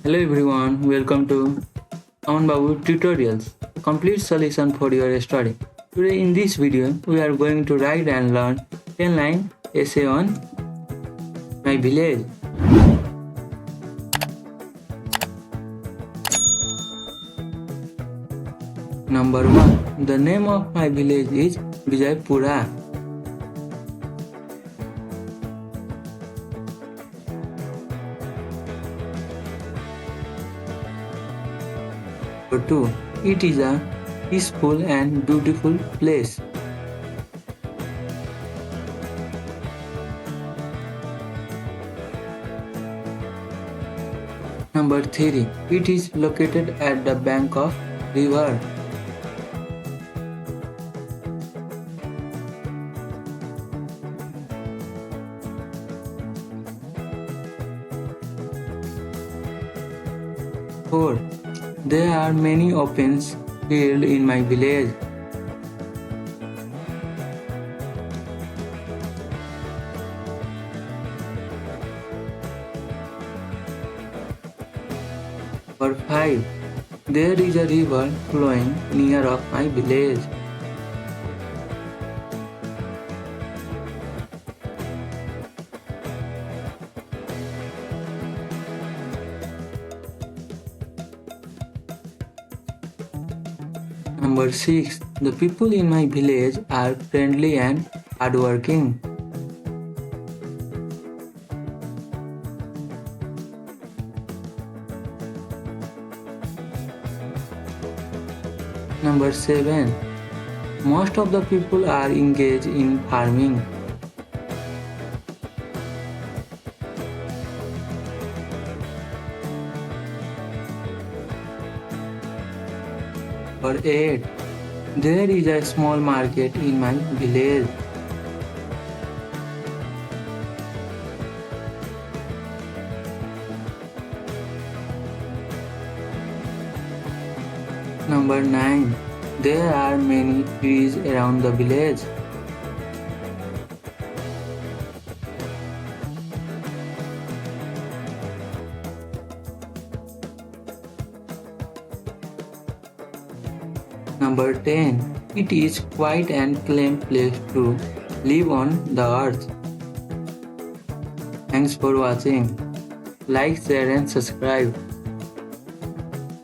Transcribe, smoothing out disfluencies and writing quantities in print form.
Hello everyone, welcome to Aman Babu tutorials, a complete solution for your study. Today in this video, we are going to write and learn 10-line essay on my village. Number 1. The name of my village is Vijaypura. Number 2. It is a peaceful and beautiful place. Number 3. It is located at the bank of river. Four. There are many open fields in my village. Number 5. There is a river flowing near of my village. Number 6. The people in my village are friendly and hardworking. Number 7. Most of the people are engaged in farming. Number 8. There is a small market in my village. Number 9. There are many trees around the village. Number 10. It is quite and calm place to live on the earth. Thanks for watching. Like, share and subscribe.